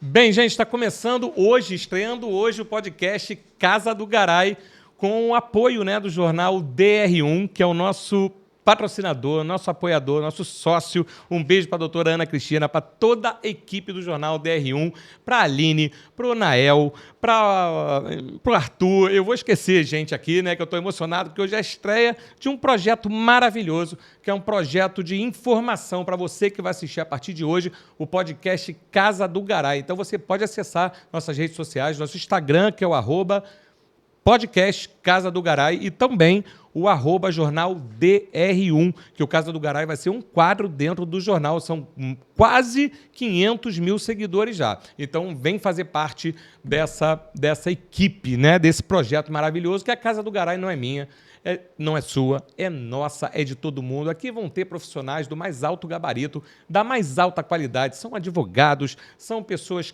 Bem, gente, está começando hoje, estreando hoje o podcast Casa do Garay, com o apoio, do jornal DR1, que é o nosso patrocinador, nosso apoiador, nosso sócio. Um beijo para a doutora Ana Cristina, para toda a equipe do jornal DR1, para a Aline, para o Nael, para o Arthur. Eu vou esquecer, gente, aqui, que eu estou emocionado, porque hoje é a estreia de um projeto maravilhoso, que é um projeto de informação para você que vai assistir a partir de hoje o podcast Casa do Garay. Então você pode acessar nossas redes sociais, nosso Instagram, que é o @podcast Casa do Garay, e também o @jornal DR1, que o Casa do Garay vai ser um quadro dentro do jornal. São quase 500 mil seguidores já. Então, vem fazer parte dessa equipe, desse projeto maravilhoso, que a Casa do Garay não é minha, não é sua, é nossa, é de todo mundo. Aqui vão ter profissionais do mais alto gabarito, da mais alta qualidade. São advogados, são pessoas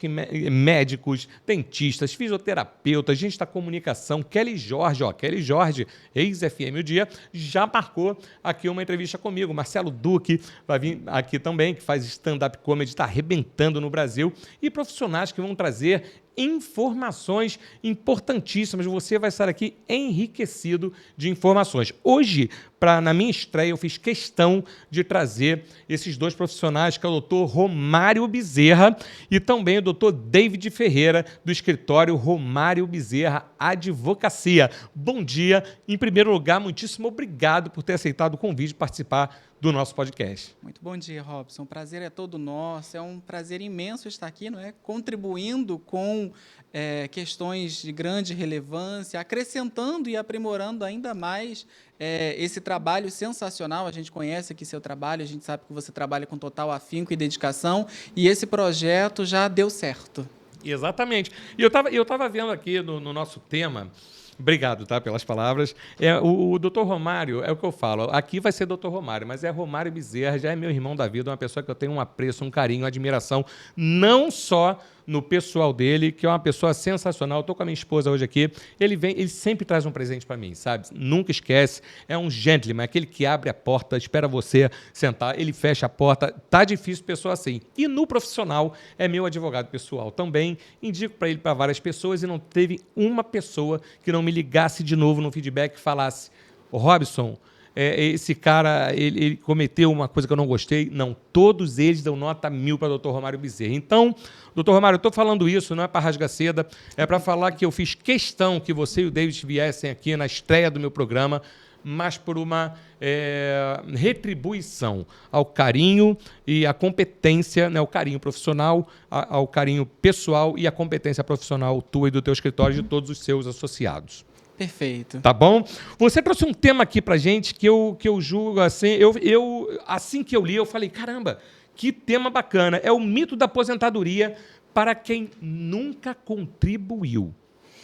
médicos, dentistas, fisioterapeutas, gente da comunicação. Kelly Jorge, ex-FM O Dia, já marcou aqui uma entrevista comigo. Marcelo Duque vai vir aqui também, que faz stand-up comedy, está arrebentando no Brasil. E profissionais que vão trazer informações importantíssimas. Você vai estar aqui enriquecido de informações. Hoje, na minha estreia, eu fiz questão de trazer esses dois profissionais, que é o doutor Romário Bezerra e também o doutor David Ferreira, do escritório Romário Bezerra Advocacia. Bom dia. Em primeiro lugar, muitíssimo obrigado por ter aceitado o convite de participar do nosso podcast. Muito bom dia, Robson. O prazer é todo nosso. É um prazer imenso estar aqui, contribuindo com questões de grande relevância, acrescentando e aprimorando ainda mais esse trabalho sensacional. A gente conhece aqui seu trabalho, a gente sabe que você trabalha com total afinco e dedicação, e esse projeto já deu certo. Exatamente. E eu tava vendo aqui no nosso tema. Obrigado, pelas palavras. O doutor Romário, é o que eu falo, aqui vai ser doutor Romário, mas é Romário Bezerra, já é meu irmão da vida, uma pessoa que eu tenho um apreço, um carinho, uma admiração, não só no pessoal dele, que é uma pessoa sensacional. Eu estou com a minha esposa hoje aqui, ele sempre traz um presente para mim, sabe? Nunca esquece, é um gentleman, aquele que abre a porta, espera você sentar, ele fecha a porta, tá difícil pessoa assim. E no profissional, é meu advogado pessoal também, indico para ele para várias pessoas, e não teve uma pessoa que não me ligasse de novo no feedback e falasse: "Ô Robson, esse cara, ele cometeu uma coisa que eu não gostei". Não, todos eles dão nota 1000 para o doutor Romário Bezerra. Então, doutor Romário, eu estou falando isso, não é para rasgar seda, é para falar que eu fiz questão que você e o David viessem aqui na estreia do meu programa, mas por uma retribuição ao carinho e à competência, o carinho profissional, ao carinho pessoal e à competência profissional tua e do teu escritório e de todos os seus associados. Perfeito. Tá bom? Você trouxe um tema aqui pra gente que eu julgo assim, assim que eu li, eu falei: caramba, que tema bacana. É o mito da aposentadoria para quem nunca contribuiu.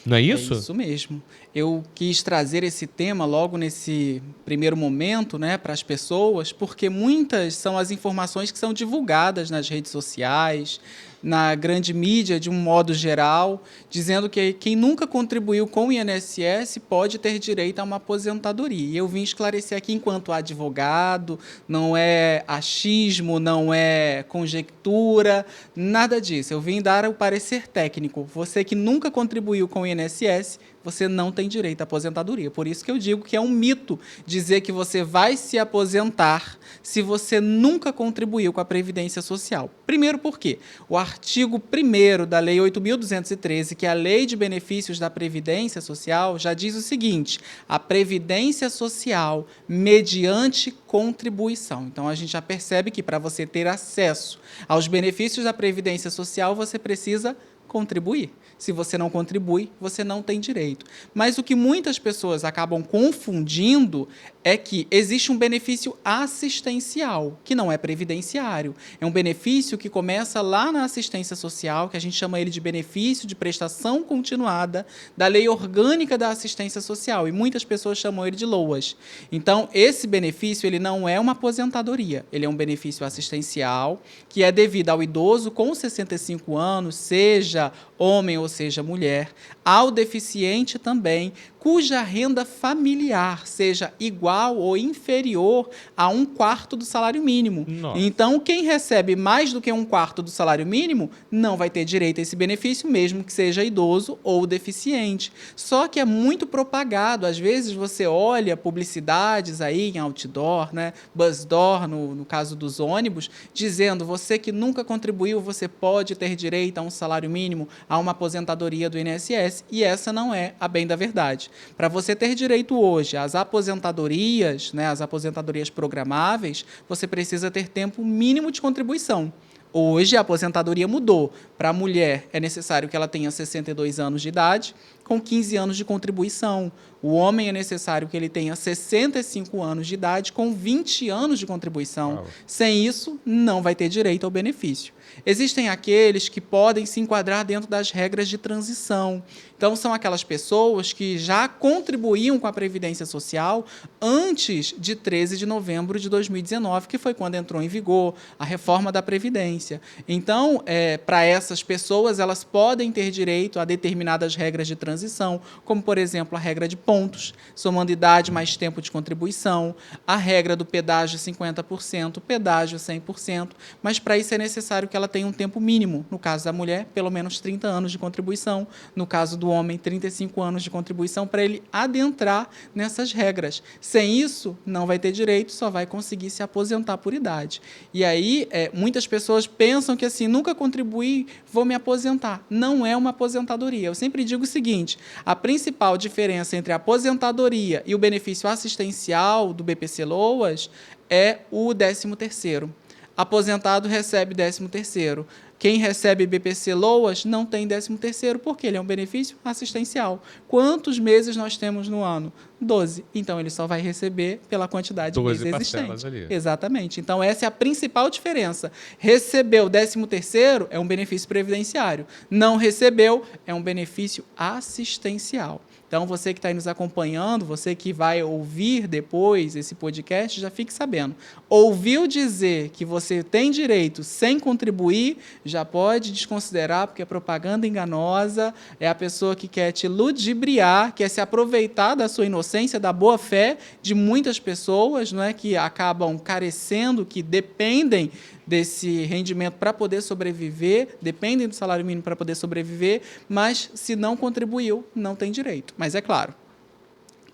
Não é isso? É isso mesmo. Eu quis trazer esse tema logo nesse primeiro momento, para as pessoas, porque muitas são as informações que são divulgadas nas redes sociais, na grande mídia, de um modo geral, dizendo que quem nunca contribuiu com o INSS pode ter direito a uma aposentadoria. E eu vim esclarecer aqui, enquanto advogado, não é achismo, não é conjectura, nada disso. Eu vim dar o parecer técnico. Você que nunca contribuiu com o INSS, você não tem direito à aposentadoria. Por isso que eu digo que é um mito dizer que você vai se aposentar se você nunca contribuiu com a Previdência Social. Primeiro, por quê? O artigo 1º da Lei 8.213, que é a Lei de Benefícios da Previdência Social, já diz o seguinte: a Previdência Social mediante contribuição. Então, a gente já percebe que para você ter acesso aos benefícios da Previdência Social, você precisa contribuir. Se você não contribui, você não tem direito. Mas o que muitas pessoas acabam confundindo é que existe um benefício assistencial, que não é previdenciário. É um benefício que começa lá na assistência social, que a gente chama ele de benefício de prestação continuada da Lei Orgânica da Assistência Social, e muitas pessoas chamam ele de LOAS. Então, esse benefício ele não é uma aposentadoria, ele é um benefício assistencial, que é devido ao idoso com 65 anos, seja seja homem ou seja mulher, ao deficiente também, cuja renda familiar seja igual ou inferior a 1/4 do salário mínimo. Nossa. Então, quem recebe mais do que 1/4 do salário mínimo não vai ter direito a esse benefício, mesmo que seja idoso ou deficiente. Só que é muito propagado. Às vezes você olha publicidades aí em outdoor, né, Buzzdoor, no caso dos ônibus, dizendo: você que nunca contribuiu, você pode ter direito a um salário mínimo, a uma aposentadoria do INSS, e essa não é a bem da verdade. Para você ter direito hoje às aposentadorias, né, às aposentadorias programáveis, você precisa ter tempo mínimo de contribuição. Hoje a aposentadoria mudou. Para a mulher é necessário que ela tenha 62 anos de idade, com 15 anos de contribuição. O homem é necessário que ele tenha 65 anos de idade, com 20 anos de contribuição. Uau. Sem isso, não vai ter direito ao benefício. Existem aqueles que podem se enquadrar dentro das regras de transição. Então, são aquelas pessoas que já contribuíam com a Previdência Social antes de 13 de novembro de 2019, que foi quando entrou em vigor a reforma da Previdência. Então, para essas pessoas, elas podem ter direito a determinadas regras de transição, como, por exemplo, a regra de pontos, somando idade mais tempo de contribuição, a regra do pedágio 50%, pedágio 100%, mas para isso é necessário que ela tenha um tempo mínimo. No caso da mulher, pelo menos 30 anos de contribuição, no caso do homem, 35 anos de contribuição, para ele adentrar nessas regras. Sem isso, não vai ter direito, só vai conseguir se aposentar por idade. E aí, muitas pessoas pensam que assim, nunca contribuí, vou me aposentar. Não é uma aposentadoria. Eu sempre digo o seguinte: a principal diferença entre a aposentadoria e o benefício assistencial do BPC-Loas é o 13º. Aposentado recebe 13º. Quem recebe BPC-Loas não tem 13º, porque ele é um benefício assistencial. Quantos meses nós temos no ano? 12. Então, ele só vai receber pela quantidade de meses existente. Ali. Exatamente. Então, essa é a principal diferença. Recebeu 13º é um benefício previdenciário. Não recebeu é um benefício assistencial. Então, você que está aí nos acompanhando, você que vai ouvir depois esse podcast, já fique sabendo. Ouviu dizer que você tem direito sem contribuir, já pode desconsiderar, porque é propaganda enganosa, é a pessoa que quer te ludibriar, quer se aproveitar da sua inocência, da boa-fé de muitas pessoas, não é, que acabam carecendo, que dependem desse rendimento para poder sobreviver, dependem do salário mínimo para poder sobreviver, mas se não contribuiu, não tem direito. Mas é claro,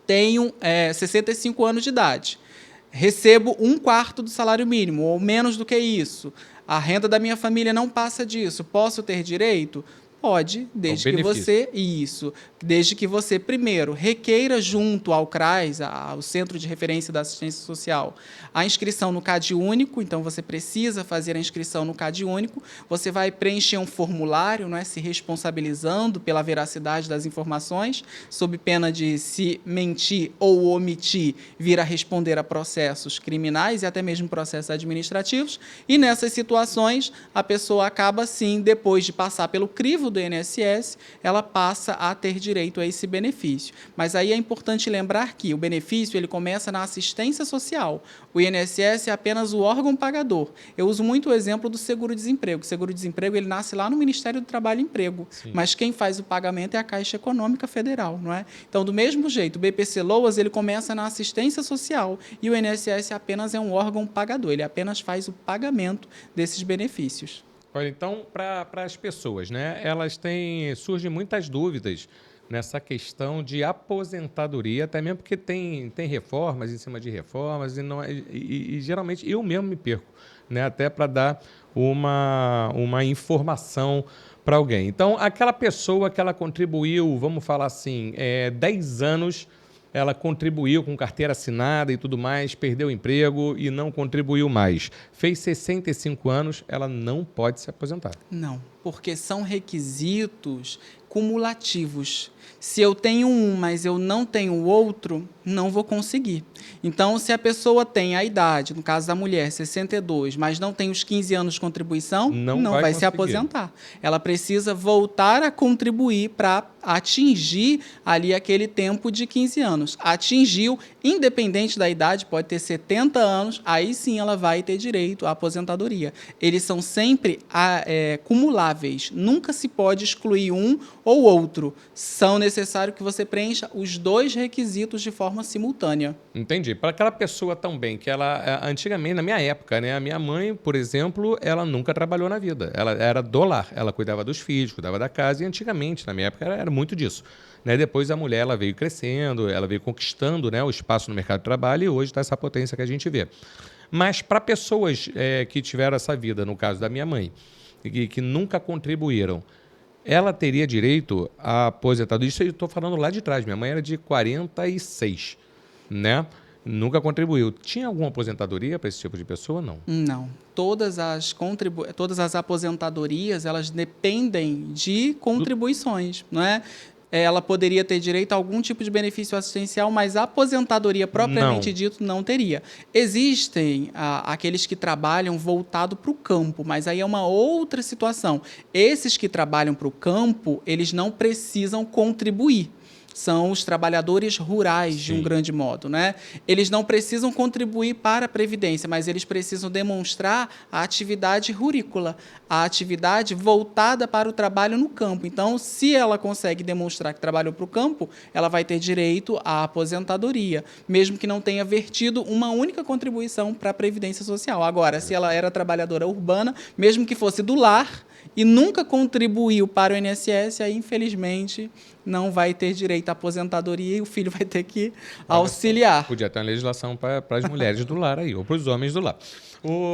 tenho 65 anos de idade, recebo 1/4 do salário mínimo, ou menos do que isso, a renda da minha família não passa disso, posso ter direito? Pode, desde que você primeiro requeira junto ao CRAS, ao Centro de Referência da Assistência Social, a inscrição no CAD único. Então você precisa fazer a inscrição no CAD único, você vai preencher um formulário, não é, se responsabilizando pela veracidade das informações, sob pena de, se mentir ou omitir, vir a responder a processos criminais e até mesmo processos administrativos, e nessas situações a pessoa acaba sim, depois de passar pelo crivo do INSS, ela passa a ter direito a esse benefício. Mas aí é importante lembrar que o benefício ele começa na assistência social. O INSS é apenas o órgão pagador. Eu uso muito o exemplo do seguro-desemprego. O seguro-desemprego ele nasce lá no Ministério do Trabalho e Emprego, sim, mas quem faz o pagamento é a Caixa Econômica Federal, não é? Então, do mesmo jeito, o BPC-Loas ele começa na assistência social e o INSS apenas é um órgão pagador, ele apenas faz o pagamento desses benefícios. Olha, então, para as pessoas, né, surgem muitas dúvidas nessa questão de aposentadoria, até mesmo porque tem reformas em cima de reformas, e geralmente eu mesmo me perco, né, até para dar uma informação para alguém. Então, aquela pessoa que ela contribuiu, vamos falar assim, 10 anos, ela contribuiu com carteira assinada e tudo mais, perdeu o emprego e não contribuiu mais. Fez 65 anos, ela não pode se aposentar. Não, porque são requisitos cumulativos. Se eu tenho um, mas eu não tenho o outro, não vou conseguir. Então, se a pessoa tem a idade, no caso da mulher, 62, mas não tem os 15 anos de contribuição, não vai se aposentar. Ela precisa voltar a contribuir para atingir ali aquele tempo de 15 anos. Atingiu, independente da idade, pode ter 70 anos, aí sim ela vai ter direito à aposentadoria. Eles são sempre cumuláveis. viáveis. Nunca se pode excluir um ou outro. São necessários que você preencha os dois requisitos de forma simultânea. Entendi. Para aquela pessoa também, que ela, antigamente, na minha época, né, a minha mãe, por exemplo, ela nunca trabalhou na vida. Ela era do lar, ela cuidava dos filhos, cuidava da casa, e antigamente, na minha época, era muito disso. Né? Depois a mulher ela veio crescendo, ela veio conquistando, né, o espaço no mercado de trabalho, e hoje está essa potência que a gente vê. Mas para pessoas que tiveram essa vida, no caso da minha mãe, que nunca contribuíram, ela teria direito à aposentadoria? Isso eu estou falando lá de trás. Minha mãe era de 46, né? Nunca contribuiu. Tinha alguma aposentadoria para esse tipo de pessoa? Não. Não. Todas as aposentadorias, elas dependem de contribuições, não é? Ela poderia ter direito a algum tipo de benefício assistencial, mas a aposentadoria propriamente dito não teria. Existem aqueles que trabalham voltado para o campo, mas aí é uma outra situação. Esses que trabalham para o campo, eles não precisam contribuir. São os trabalhadores rurais, de um grande modo, né? Eles não precisam contribuir para a Previdência, mas eles precisam demonstrar a atividade rurícola, a atividade voltada para o trabalho no campo. Então, se ela consegue demonstrar que trabalhou para o campo, ela vai ter direito à aposentadoria, mesmo que não tenha vertido uma única contribuição para a Previdência Social. Agora, se ela era trabalhadora urbana, mesmo que fosse do lar, e nunca contribuiu para o INSS, aí, infelizmente, não vai ter direito à aposentadoria e o filho vai ter que auxiliar. Podia ter uma legislação para as mulheres do lar aí, ou para os homens do lar.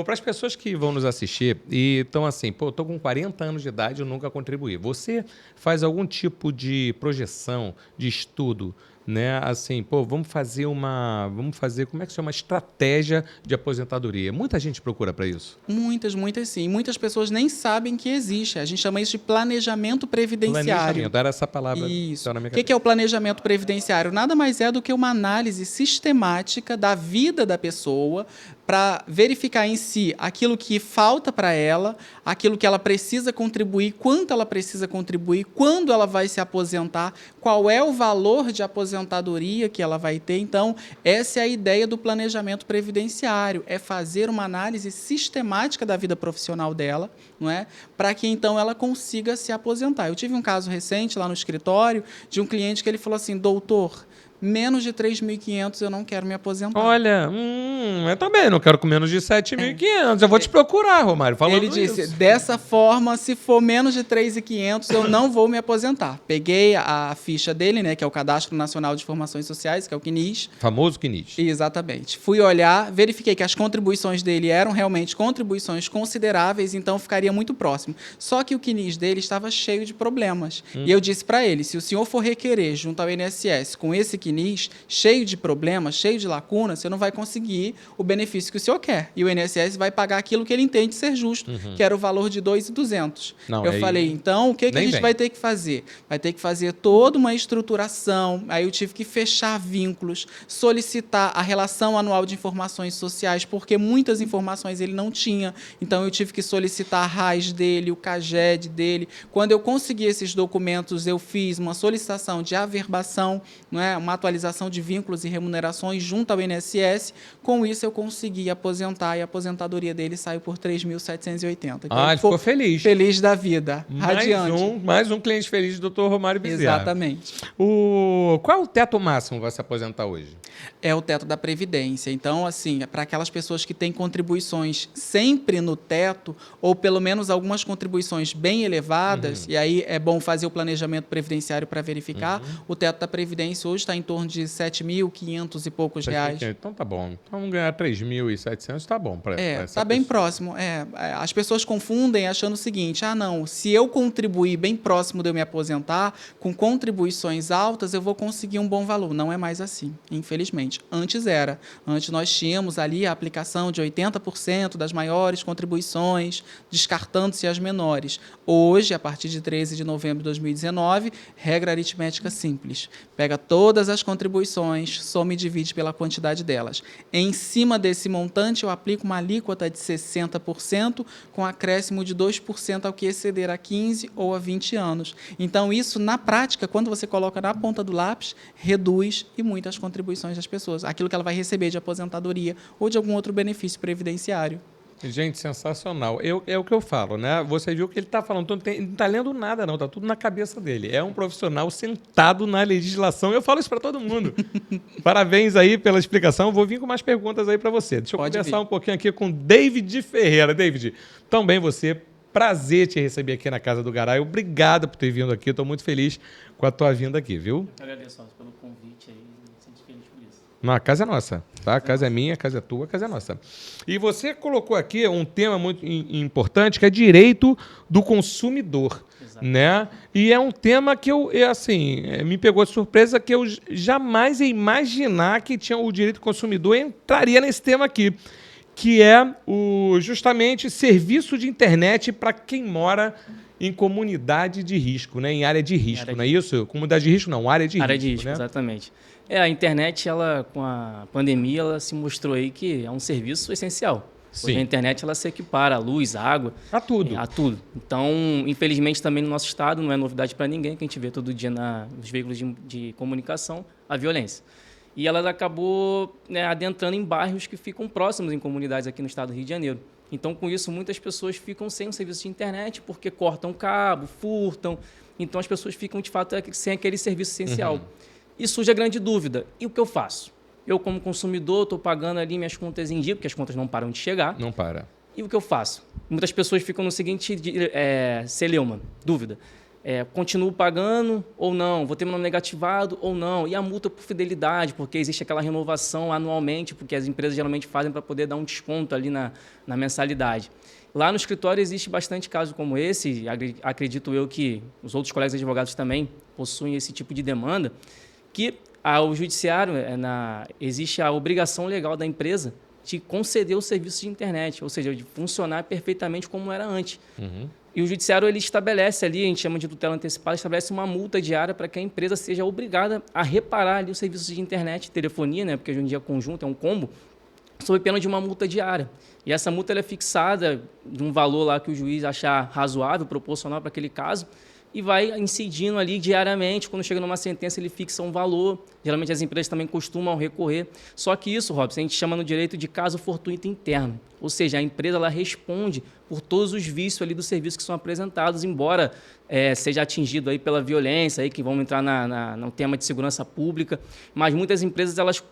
Para as pessoas que vão nos assistir e estão assim, pô, estou com 40 anos de idade e eu nunca contribuí. Você faz algum tipo de projeção, de estudo, né? Assim, pô, vamos fazer, como é que se chama? Estratégia de aposentadoria. Muita gente procura para isso. Muitas sim. Muitas pessoas nem sabem que existe. A gente chama isso de planejamento previdenciário. Planejamento, era essa palavra. Isso. O que é o planejamento previdenciário? Nada mais é do que uma análise sistemática da vida da pessoa para verificar em si aquilo que falta para ela, aquilo que ela precisa contribuir, quanto ela precisa contribuir, quando ela vai se aposentar, qual é o valor de aposentadoria que ela vai ter. Então, essa é a ideia do planejamento previdenciário, é fazer uma análise sistemática da vida profissional dela, não é? Para que, então, ela consiga se aposentar. Eu tive um caso recente lá no escritório de um cliente que ele falou assim, doutor, menos de 3.500 eu não quero me aposentar. Olha, eu também não quero com menos de 7.500. Eu vou te procurar, Romário, falando Ele disse, isso. dessa forma, se for menos de 3.500, eu não vou me aposentar. Peguei a ficha dele, né, que é o Cadastro Nacional de Informações Sociais, que é o CNIS. Famoso CNIS. Exatamente. Fui olhar, verifiquei que as contribuições dele eram realmente contribuições consideráveis, então ficaria muito próximo. Só que o CNIS dele estava cheio de problemas. E eu disse para ele, se o senhor for requerer junto ao INSS com esse CNIS, cheio de problemas, cheio de lacunas, você não vai conseguir o benefício que o senhor quer. E o INSS vai pagar aquilo que ele entende ser justo, que era o valor de 2.200. Eu falei, então, o que a gente vai ter que fazer? Vai ter que fazer toda uma estruturação, aí eu tive que fechar vínculos, solicitar a relação anual de informações sociais, porque muitas informações ele não tinha, então eu tive que solicitar a RAIS dele, o CAGED dele. Quando eu consegui esses documentos, eu fiz uma solicitação de averbação, não é? Uma atualização de vínculos e remunerações junto ao INSS. Com isso, eu consegui aposentar e a aposentadoria dele saiu por 3.780. Então, ele ficou feliz. Feliz da vida. Radiante. Mais um cliente feliz do Dr. Romário Bezerra. Exatamente. Qual é o teto máximo para se aposentar hoje? É o teto da Previdência. Então, assim, para aquelas pessoas que têm contribuições sempre no teto, ou pelo menos algumas contribuições bem elevadas, e aí é bom fazer o planejamento previdenciário para verificar, o teto da Previdência hoje está em torno de 7.500 e poucos reais. Então tá bom. Então vamos ganhar 3.700, tá bom. Está bem próximo. As pessoas confundem achando o seguinte, não, se eu contribuir bem próximo de eu me aposentar, com contribuições altas, eu vou conseguir um bom valor. Não é mais assim, infelizmente. Antes era. Antes nós tínhamos ali a aplicação de 80% das maiores contribuições, descartando-se as menores. Hoje, a partir de 13 de novembro de 2019, regra aritmética simples. Pega todas as contribuições, soma e divide pela quantidade delas. Em cima desse montante, eu aplico uma alíquota de 60%, com acréscimo de 2% ao que exceder a 15 ou a 20 anos. Então, isso, na prática, quando você coloca na ponta do lápis, reduz e muito as contribuições das pessoas. Aquilo que ela vai receber de aposentadoria ou de algum outro benefício previdenciário. Gente, sensacional. É o que eu falo, né? Você viu que ele está falando, ele não está lendo nada, não. Está tudo na cabeça dele. É um profissional sentado na legislação. Eu falo isso para todo mundo. Parabéns aí pela explicação. Vou vir com mais perguntas aí para você. Deixa eu conversar um pouquinho aqui com David Ferreira. David, também você, prazer te receber aqui na Casa do Garay. Obrigado por ter vindo aqui. Estou muito feliz com a tua vinda aqui, viu? Eu agradeço pelo convite aí. Sinto feliz por isso. Não, a casa é nossa, tá? A casa é minha, a casa é tua, a casa é nossa. E você colocou aqui um tema muito importante, que é direito do consumidor, né? E é um tema que me pegou de surpresa, que eu jamais ia imaginar que tinha o direito do consumidor entraria nesse tema aqui, que é justamente serviço de internet para quem mora em comunidade de risco, né? Em área de risco, não é isso? Comunidade de risco não, área de risco. Área de risco, né? Exatamente. A internet, ela, com a pandemia, ela se mostrou aí que é um serviço essencial. Sim. Hoje a internet ela se equipara à luz, à água. A tudo. A tudo. Então, infelizmente, também no nosso estado, não é novidade para ninguém, que a gente vê todo dia nos veículos de comunicação, a violência. E ela acabou, né, adentrando em bairros que ficam próximos em comunidades aqui no estado do Rio de Janeiro. Então, com isso, muitas pessoas ficam sem o serviço de internet porque cortam cabo, furtam. Então, as pessoas ficam, de fato, sem aquele serviço essencial. Uhum. E surge a grande dúvida. E o que eu faço? Eu, como consumidor, estou pagando ali minhas contas em dia, porque as contas não param de chegar. Não para. E o que eu faço? Muitas pessoas ficam no seguinte celeuma, dúvida. Continuo pagando ou não? Vou ter meu nome negativado ou não? E a multa por fidelidade, porque existe aquela renovação anualmente, porque as empresas geralmente fazem para poder dar um desconto ali na mensalidade. Lá no escritório existe bastante caso como esse, acredito eu que os outros colegas advogados também possuem esse tipo de demanda, que ao judiciário existe a obrigação legal da empresa de conceder o serviço de internet, ou seja, de funcionar perfeitamente como era antes. Uhum. E o judiciário ele estabelece ali, a gente chama de tutela antecipada, estabelece uma multa diária para que a empresa seja obrigada a reparar ali os serviços de internet, telefonia, né, porque hoje em dia é conjunto, é um combo, sob pena de uma multa diária. E essa multa ela é fixada de um valor lá que o juiz achar razoável, proporcional para aquele caso, e vai incidindo ali diariamente. Quando chega numa sentença, ele fixa um valor. Geralmente as empresas também costumam recorrer. Só que isso, Robson, a gente chama no direito de caso fortuito interno. Ou seja, a empresa ela responde por todos os vícios ali do serviço que são apresentados, embora seja atingido aí pela violência, aí, que vamos entrar no tema de segurança pública. Mas muitas empresas elas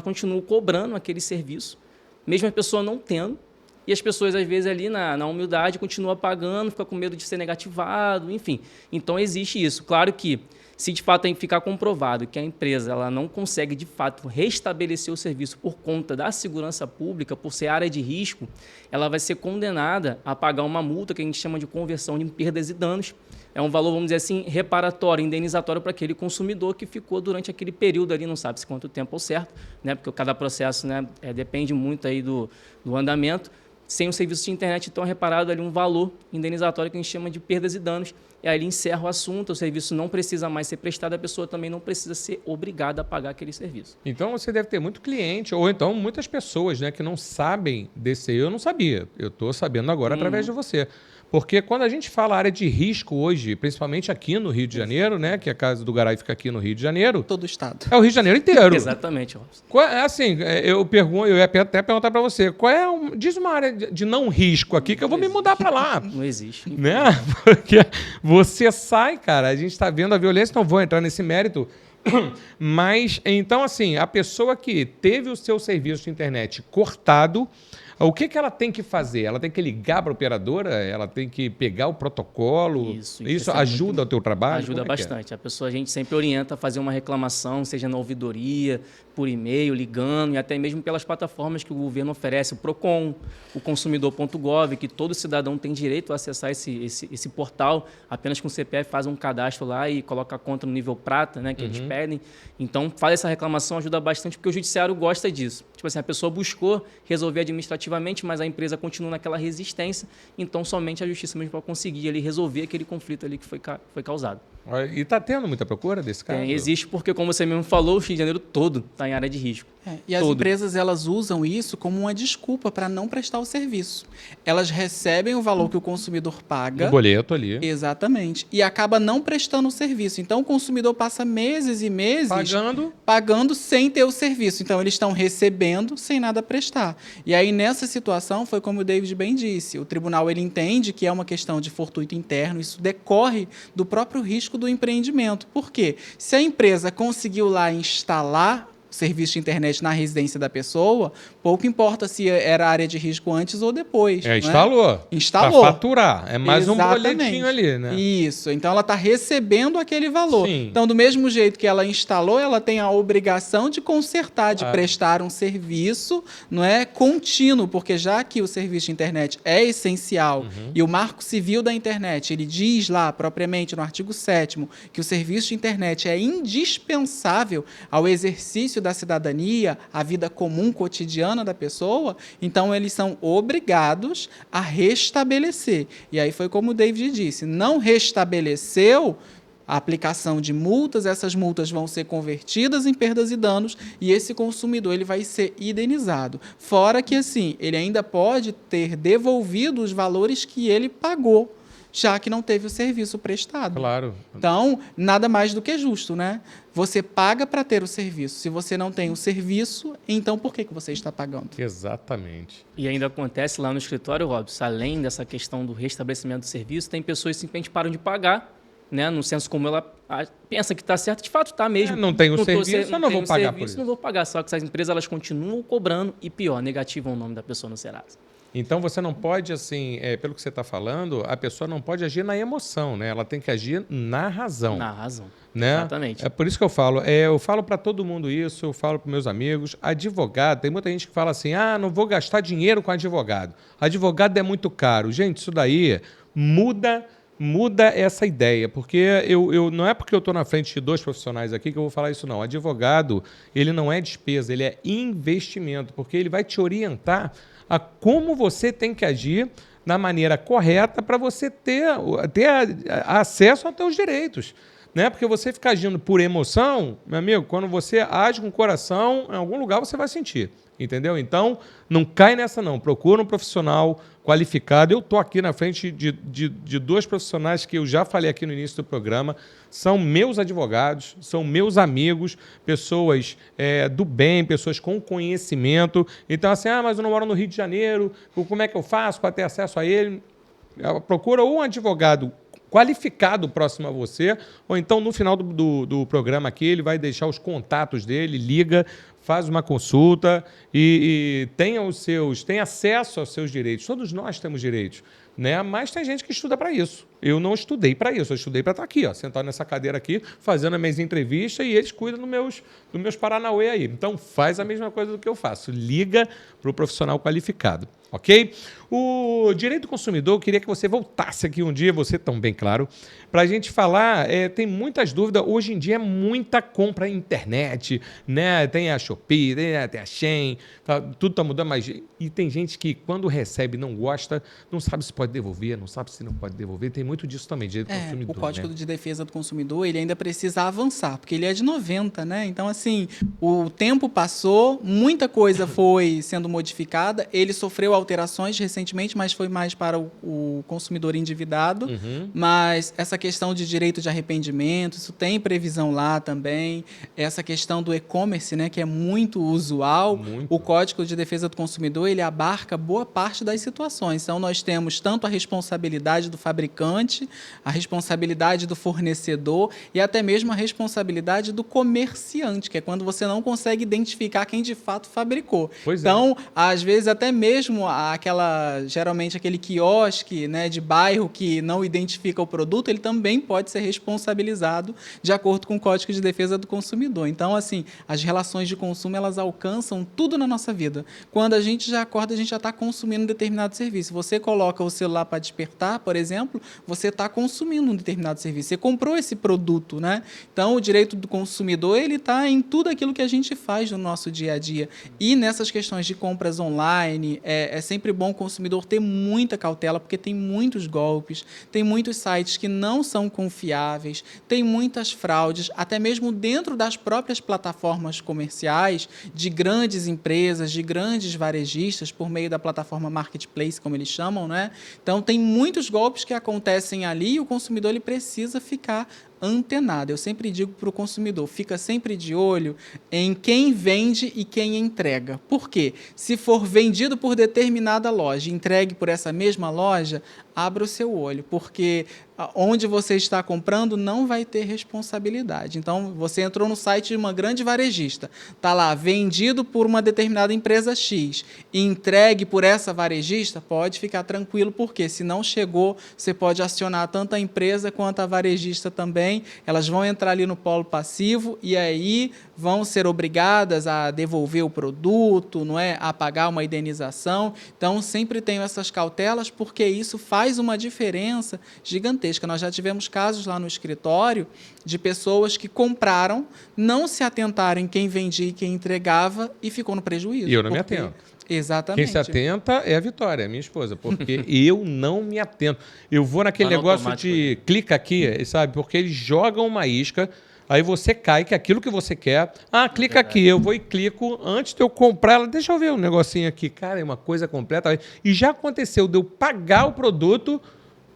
continuam cobrando aquele serviço, mesmo a pessoa não tendo. E as pessoas, às vezes, ali na humildade, continuam pagando, fica com medo de ser negativado, enfim. Então, existe isso. Claro que, se de fato ficar comprovado que a empresa ela não consegue, de fato, restabelecer o serviço por conta da segurança pública, por ser área de risco, ela vai ser condenada a pagar uma multa que a gente chama de conversão de perdas e danos. É um valor, vamos dizer assim, reparatório, indenizatório para aquele consumidor que ficou durante aquele período ali, não sabe-se quanto tempo ao certo, né? Porque cada processo, né, depende muito aí do andamento. Sem o serviço de internet, então é reparado ali um valor indenizatório que a gente chama de perdas e danos. E aí ele encerra o assunto, o serviço não precisa mais ser prestado, a pessoa também não precisa ser obrigada a pagar aquele serviço. Então você deve ter muito cliente, ou então muitas pessoas, né, que não sabem desse. Eu não sabia, eu estou sabendo agora através de você. Porque quando a gente fala área de risco hoje, principalmente aqui no Rio de Janeiro, né, que a Casa do Garay fica aqui no Rio de Janeiro. Todo o estado. É o Rio de Janeiro inteiro. Exatamente, Robson. Assim, eu ia até perguntar para você, diz uma área de não risco aqui que eu vou me mudar para lá. Não existe. Né? Porque você sai, cara, a gente está vendo a violência, não vou entrar nesse mérito, mas, então, assim, a pessoa que teve o seu serviço de internet cortado, o que ela tem que fazer? Ela tem que ligar para a operadora? Ela tem que pegar o protocolo? Isso ajuda o teu trabalho? Ajuda bastante. A pessoa, a gente sempre orienta a fazer uma reclamação, seja na ouvidoria, por e-mail, ligando, e até mesmo pelas plataformas que o governo oferece, o PROCON, o consumidor.gov, que todo cidadão tem direito a acessar esse portal, apenas com o CPF faz um cadastro lá e coloca a conta no nível prata, né, que eles pedem. Então, faz essa reclamação, ajuda bastante, porque o judiciário gosta disso. Tipo assim, a pessoa buscou resolver administrativamente, mas a empresa continua naquela resistência, então somente a justiça mesmo para conseguir ali resolver aquele conflito ali que foi causado. E está tendo muita procura desse caso? Existe porque, como você mesmo falou, o Rio de Janeiro todo está em área de risco. E as todo. empresas, elas usam isso como uma desculpa para não prestar o serviço. Elas recebem o valor que o consumidor paga. No boleto ali. Exatamente. E acaba não prestando o serviço. Então, o consumidor passa meses e meses pagando sem ter o serviço. Então, eles estão recebendo sem nada prestar. E aí, nessa situação, foi como o David bem disse, o tribunal ele entende que é uma questão de fortuito interno, isso decorre do próprio risco do empreendimento. Por quê? Se a empresa conseguiu lá instalar serviço de internet na residência da pessoa, pouco importa se era área de risco antes ou depois. Instalou. Instalou. Para faturar. É mais Exatamente. um boletinho ali, né? Isso. Então, ela está recebendo aquele valor. Sim. Então, do mesmo jeito que ela instalou, ela tem a obrigação de consertar, de prestar um serviço, não é, contínuo, porque já que o serviço de internet é essencial e o Marco Civil da Internet, ele diz lá, propriamente, no artigo 7º, que o serviço de internet é indispensável ao exercício da cidadania, à vida comum cotidiana da pessoa, então eles são obrigados a restabelecer. E aí foi como o David disse, não restabeleceu a aplicação de multas, essas multas vão ser convertidas em perdas e danos e esse consumidor ele vai ser indenizado. Fora que, assim, ele ainda pode ter devolvido os valores que ele pagou, já que não teve o serviço prestado. Claro. Então, nada mais do que justo, né? Você paga para ter o serviço. Se você não tem o serviço, então por que você está pagando? Exatamente. E ainda acontece lá no escritório, Robson, além dessa questão do restabelecimento do serviço, tem pessoas que simplesmente param de pagar, né? No senso comum, ela pensa que está certo, de fato está mesmo. Não tem o serviço, eu não vou pagar por isso. Não vou pagar, só que essas empresas elas continuam cobrando e pior, negativam o nome da pessoa no Serasa. Então, você não pode, assim, pelo que você está falando, a pessoa não pode agir na emoção, né? Ela tem que agir na razão. Na razão, né? Exatamente. É por isso que eu falo para todo mundo isso, eu falo para meus amigos, advogado, tem muita gente que fala assim, não vou gastar dinheiro com advogado. Advogado é muito caro. Gente, isso daí muda essa ideia, porque não é porque eu estou na frente de dois profissionais aqui que eu vou falar isso, não. Advogado, ele não é despesa, ele é investimento, porque ele vai te orientar a como você tem que agir na maneira correta para você ter acesso aos seus direitos. Né? Porque você fica agindo por emoção, meu amigo, quando você age com o coração, em algum lugar você vai sentir. Entendeu? Então, não cai nessa não. Procura um profissional qualificado. Eu estou aqui na frente de dois profissionais que eu já falei aqui no início do programa. São meus advogados, são meus amigos, pessoas do bem, pessoas com conhecimento. Então, assim, mas eu não moro no Rio de Janeiro, como é que eu faço para ter acesso a ele? Procura um advogado qualificado próximo a você, ou então no final do programa aqui ele vai deixar os contatos dele, liga, faz uma consulta e tenha acesso aos seus direitos. Todos nós temos direitos, né? Mas tem gente que estuda para isso. Eu não estudei para isso, eu estudei para estar aqui, sentado nessa cadeira aqui, fazendo as minhas entrevistas e eles cuidam dos meus paranauê aí. Então faz a mesma coisa do que eu faço, liga para o profissional qualificado. Ok? O direito do consumidor, eu queria que você voltasse aqui um dia, você também, claro, para a gente falar, tem muitas dúvidas, hoje em dia é muita compra na internet, né? Tem a Shopee, tem a Shein, tudo está mudando, mas e tem gente que quando recebe não gosta, não sabe se pode devolver, não sabe se não pode devolver, tem muito disso também, direito do consumidor. O Código de Defesa do Consumidor, ele ainda precisa avançar, porque ele é de 90, né? Então, assim, o tempo passou, muita coisa foi sendo modificada, ele sofreu alterações recentemente, mas foi mais para o consumidor endividado. Mas essa questão de direito de arrependimento, isso tem previsão lá também. Essa questão do e-commerce, né, que é muito usual. O Código de Defesa do Consumidor, ele abarca boa parte das situações. Então, nós temos tanto a responsabilidade do fabricante, a responsabilidade do fornecedor e até mesmo a responsabilidade do comerciante, que é quando você não consegue identificar quem de fato fabricou. Então, às vezes, até mesmo geralmente aquele quiosque, né, de bairro que não identifica o produto, ele também pode ser responsabilizado de acordo com o Código de Defesa do Consumidor. Então, assim, as relações de consumo, elas alcançam tudo na nossa vida. Quando a gente já acorda, a gente já está consumindo um determinado serviço. Você coloca o celular para despertar, por exemplo, você está consumindo um determinado serviço. Você comprou esse produto, né? Então, o direito do consumidor, ele está em tudo aquilo que a gente faz no nosso dia a dia. E nessas questões de compras online, é sempre bom o consumidor ter muita cautela, porque tem muitos golpes, tem muitos sites que não são confiáveis, tem muitas fraudes, até mesmo dentro das próprias plataformas comerciais. sociais de grandes empresas, de grandes varejistas, por meio da plataforma Marketplace, como eles chamam, né? Então, tem muitos golpes que acontecem ali e o consumidor ele precisa ficar antenado. Eu sempre digo para o consumidor, fica sempre de olho em quem vende e quem entrega. Por quê? Se for vendido por determinada loja e entregue por essa mesma loja, abra o seu olho, porque onde você está comprando não vai ter responsabilidade. Então, você entrou no site de uma grande varejista, está lá, vendido por uma determinada empresa X, e entregue por essa varejista, pode ficar tranquilo, porque se não chegou, você pode acionar tanto a empresa quanto a varejista também, elas vão entrar ali no polo passivo e aí vão ser obrigadas a devolver o produto, não é? A pagar uma indenização. Então, sempre tenho essas cautelas, porque isso faz uma diferença gigantesca. Nós já tivemos casos lá no escritório de pessoas que compraram, não se atentaram em quem vendia e quem entregava e ficou no prejuízo. E eu não me atento. Exatamente. Quem se atenta é a Vitória, é minha esposa, porque eu não me atento. Eu vou naquele negócio de clica aqui, sabe? Porque eles jogam uma isca, aí você cai, que é aquilo que você quer. Ah, clica aqui, eu vou e clico. Antes de eu comprar ela, deixa eu ver um negocinho aqui. Cara, é uma coisa completa. E já aconteceu de eu pagar o produto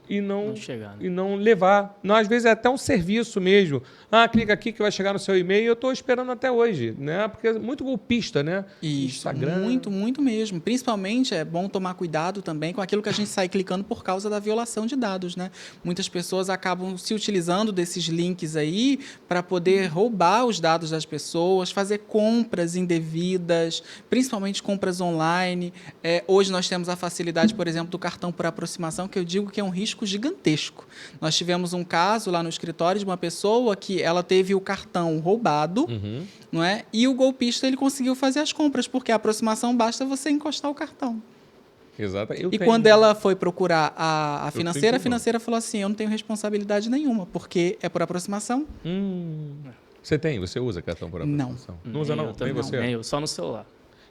e não chegar, né? E não levar. Não, às vezes é até um serviço mesmo. Ah, clica aqui que vai chegar no seu e-mail. Eu estou esperando até hoje, né? Porque é muito golpista, né? Isso, Instagram. muito mesmo. Principalmente é bom tomar cuidado também com aquilo que a gente sai clicando por causa da violação de dados, né? Muitas pessoas acabam se utilizando desses links aí para poder roubar os dados das pessoas, fazer compras indevidas, principalmente compras online. Hoje nós temos a facilidade, por exemplo, do cartão por aproximação, que eu digo que é um risco gigantesco. Nós tivemos um caso lá no escritório de uma pessoa que ela teve o cartão roubado, não é? E o golpista ele conseguiu fazer as compras, porque a aproximação basta você encostar o cartão. Exato. Quando ela foi procurar a financeira falou assim, eu não tenho responsabilidade nenhuma, porque é por aproximação. Você usa cartão por aproximação? Não usa não? Nem você? Nem eu, só no celular.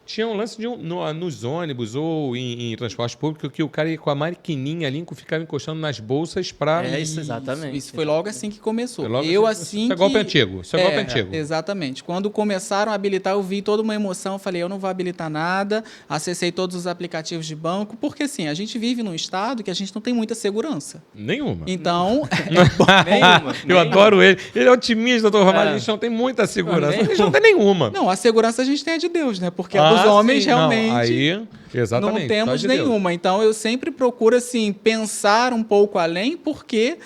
Tinha um lance nos ônibus ou em transporte público que o cara ia com a maquininha ali, ficava encostando nas bolsas para... Isso, exatamente. Isso foi logo assim que começou. Isso é golpe antigo. Isso é golpe antigo. Exatamente. Quando começaram a habilitar, eu vi toda uma emoção. Eu falei, eu não vou habilitar nada. Acessei todos os aplicativos de banco. Porque, assim, a gente vive num estado que a gente não tem muita segurança. Nenhuma. Então... Eu adoro ele. Ele é otimista, doutor Romário. A gente não tem muita segurança. A gente não tem nenhuma. Não, a segurança a gente tem é de Deus, né? Porque os homens realmente exatamente, não temos nenhuma. Então, eu sempre procuro assim, pensar um pouco além, porque,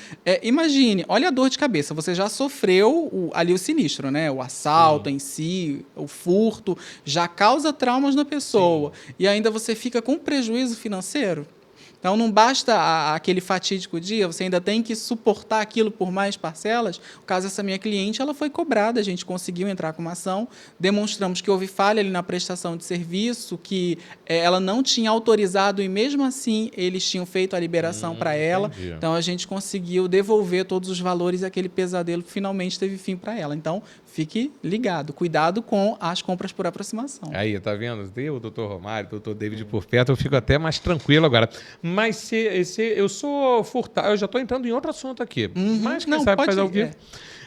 imagine, olha a dor de cabeça. Você já sofreu ali o sinistro, né? O assalto em si, o furto, já causa traumas na pessoa. E ainda você fica com prejuízo financeiro. Então, não basta aquele fatídico dia, você ainda tem que suportar aquilo por mais parcelas. No caso dessa minha cliente, ela foi cobrada, a gente conseguiu entrar com uma ação, demonstramos que houve falha ali na prestação de serviço, que ela não tinha autorizado e, mesmo assim, eles tinham feito a liberação para ela. Entendi. Então, a gente conseguiu devolver todos os valores e aquele pesadelo finalmente teve fim para ela. Então, fique ligado, cuidado com as compras por aproximação. Aí, tá vendo? O doutor Romário, o doutor David por perto, eu fico até mais tranquilo agora. Mas se eu sou furtado, eu já estou entrando em outro assunto aqui. Mas quem sabe faz ao vivo.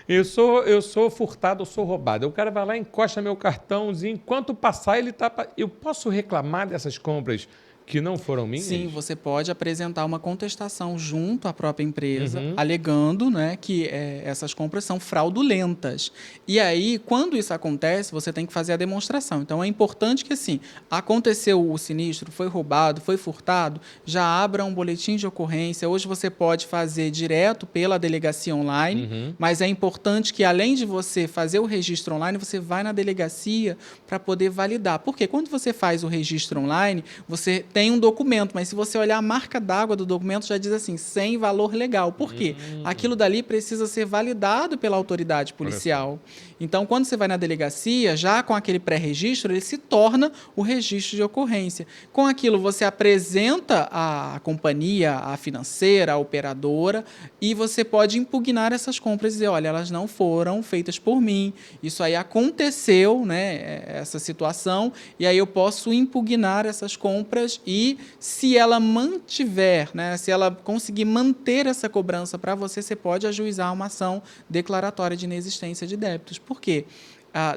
Eu sou furtado, eu sou roubado. O cara vai lá, encosta meu cartãozinho, enquanto passar, ele tá. Eu posso reclamar dessas compras que não foram minhas? Sim, você pode apresentar uma contestação junto à própria empresa, alegando, né, que essas compras são fraudulentas. E aí, quando isso acontece, você tem que fazer a demonstração. Então, é importante que, assim, aconteceu o sinistro, foi roubado, foi furtado, já abra um boletim de ocorrência. Hoje você pode fazer direto pela delegacia online, mas é importante que, além de você fazer o registro online, você vai na delegacia para poder validar. Porque quando você faz o registro online, você tem um documento, mas se você olhar a marca d'água do documento, já diz assim, sem valor legal. Por quê? Aquilo dali precisa ser validado pela autoridade policial. Então, quando você vai na delegacia, já com aquele pré-registro, ele se torna o registro de ocorrência. Com aquilo, você apresenta a companhia, a financeira, a operadora, e você pode impugnar essas compras e dizer, olha, elas não foram feitas por mim, isso aí aconteceu, né, essa situação, e aí eu posso impugnar essas compras e, se ela mantiver, né, se ela conseguir manter essa cobrança para você, você pode ajuizar uma ação declaratória de inexistência de débitos. Por quê?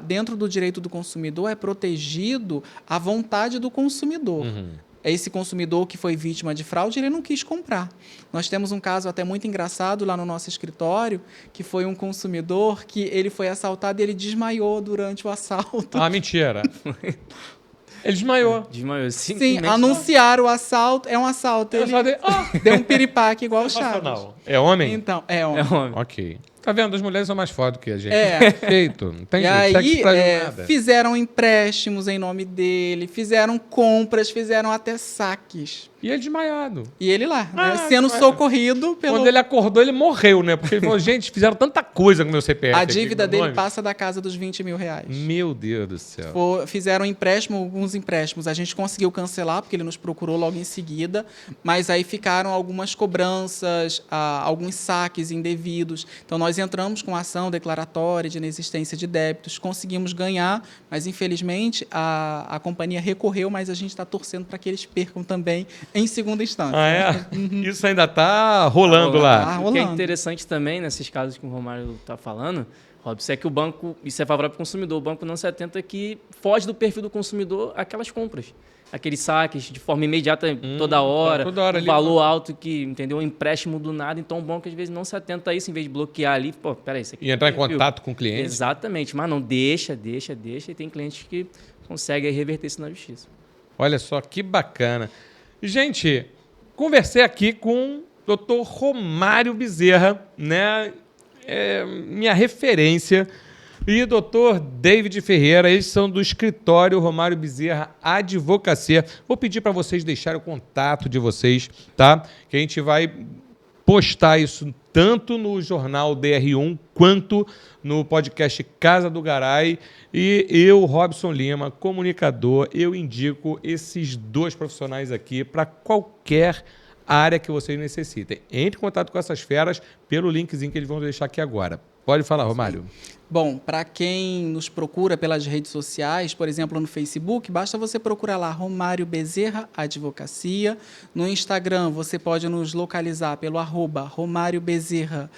dentro do direito do consumidor, é protegido a vontade do consumidor. Esse consumidor que foi vítima de fraude, ele não quis comprar. Nós temos um caso até muito engraçado lá no nosso escritório, que foi um consumidor que ele foi assaltado e ele desmaiou durante o assalto. Ah, mentira. Ele desmaiou. Desmaiou. Sim, anunciaram o assalto, é um assalto. Ele deu um piripaque igual o Chaves. É homem? Então, é homem. Ok. Tá vendo? As mulheres são mais fortes do que a gente. Perfeito. Não tem jeito. E aí, fizeram empréstimos em nome dele, fizeram compras, fizeram até saques. E ele desmaiado. E ele lá, sendo socorrido pelo... Quando ele acordou, ele morreu, né? Porque ele falou, gente, fizeram tanta coisa com o meu CPF. A dívida dele passa da casa dos 20 mil reais. Meu Deus do céu. Fizeram alguns empréstimos. A gente conseguiu cancelar, porque ele nos procurou logo em seguida. Mas aí ficaram algumas cobranças, alguns saques indevidos. Então, nós entramos com ação declaratória de inexistência de débitos, conseguimos ganhar, mas, infelizmente, a companhia recorreu, mas a gente está torcendo para que eles percam também em segunda instância. Isso ainda está rolando lá. O que é interessante também, nesses casos que o Romário está falando, Robson, é que o banco, isso é favorável para o consumidor, o banco não se atenta que foge do perfil do consumidor aquelas compras. Aqueles saques de forma imediata, toda hora um valor alto que, entendeu? Um empréstimo do nada. Então, o banco, às vezes, não se atenta a isso, em vez de bloquear ali. Pô, peraí, isso aqui... E entrar em contato com o cliente. Exatamente. Mas não, deixa. E tem clientes que conseguem reverter isso na justiça. Olha só, que bacana. Gente, conversei aqui com o Dr. Romário Bezerra, né? Minha referência... E Dr. David Ferreira, eles são do escritório Romário Bezerra Advocacia. Vou pedir para vocês deixarem o contato de vocês, tá? Que a gente vai postar isso tanto no jornal DR1 quanto no podcast Casa do Garay. E eu, Robson Lima, comunicador, eu indico esses dois profissionais aqui para qualquer área que vocês necessitem. Entre em contato com essas feras pelo linkzinho que eles vão deixar aqui agora. Pode falar, Romário. Bom, para quem nos procura pelas redes sociais, por exemplo, no Facebook, basta você procurar lá Romário Bezerra Advocacia. No Instagram, você pode nos localizar pelo @Romário Bezerra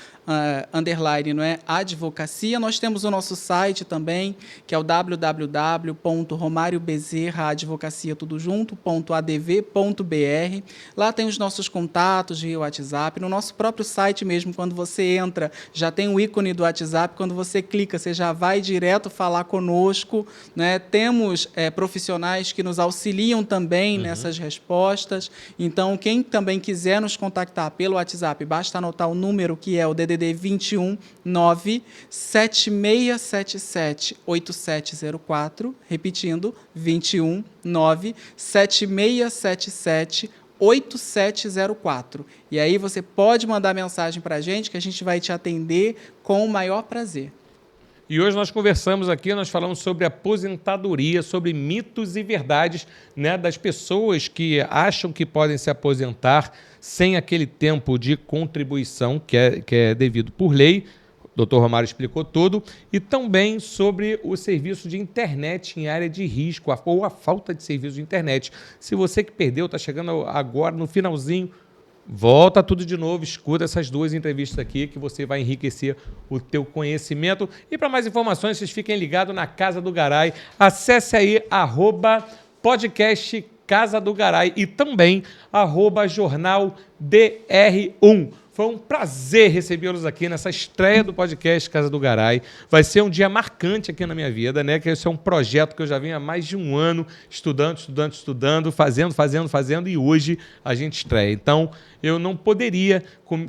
_advocacia. Nós temos o nosso site também, que é o www.romariobezerraadvocacia.adv.br. Lá tem os nossos contatos via WhatsApp. No nosso próprio site mesmo, quando você entra, já tem o ícone do WhatsApp. Quando você clica, você já vai direto falar conosco, né? Temos profissionais que nos auxiliam também nessas respostas. Então, quem também quiser nos contactar pelo WhatsApp, basta anotar o número, que é o DDD 21 97677 8704, repetindo, 21 97677 8704. E aí você pode mandar mensagem para a gente, que a gente vai te atender com o maior prazer. E hoje nós conversamos aqui, nós falamos sobre aposentadoria, sobre mitos e verdades, né, das pessoas que acham que podem se aposentar sem aquele tempo de contribuição que é devido por lei. O Dr. Romário explicou tudo. E também sobre o serviço de internet em área de risco, ou a falta de serviço de internet. Se você que perdeu, está chegando agora no finalzinho, volta tudo de novo, escuta essas duas entrevistas aqui que você vai enriquecer o teu conhecimento. E para mais informações, vocês fiquem ligados na Casa do Garay. Acesse aí @podcast Casa do Garay e também @jornal DR1. Foi um prazer recebê-los aqui nessa estreia do podcast Casa do Garay. Vai ser um dia marcante aqui na minha vida, né? Que esse é um projeto que eu já venho há mais de um ano estudando, fazendo, e hoje a gente estreia. Então, eu não poderia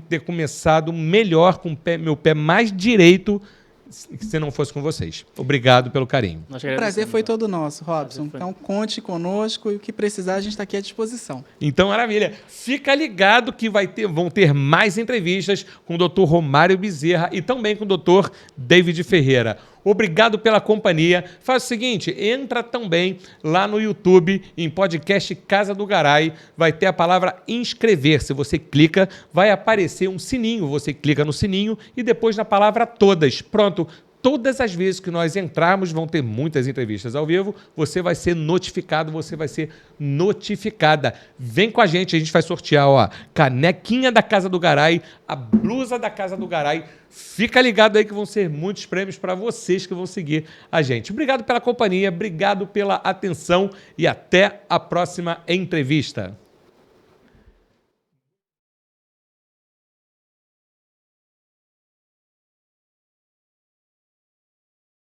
ter começado melhor, com meu pé mais direito, se não fosse com vocês. Obrigado pelo carinho. O prazer foi todo nosso, Robson. Então, conte conosco e o que precisar, a gente está aqui à disposição. Então, maravilha. Fica ligado que vão ter mais entrevistas com o Dr. Romário Bezerra e também com o Dr. David Ferreira. Obrigado pela companhia. Faz o seguinte, entra também lá no YouTube, em podcast Casa do Garay, vai ter a palavra inscrever-se. Você clica, vai aparecer um sininho, você clica no sininho e depois na palavra todas. Pronto, todas as vezes que nós entrarmos, vão ter muitas entrevistas ao vivo, você vai ser notificado, você vai ser notificada. Vem com a gente vai sortear a canequinha da Casa do Garay, a blusa da Casa do Garay. Fica ligado aí que vão ser muitos prêmios para vocês que vão seguir a gente. Obrigado pela companhia, obrigado pela atenção e até a próxima entrevista.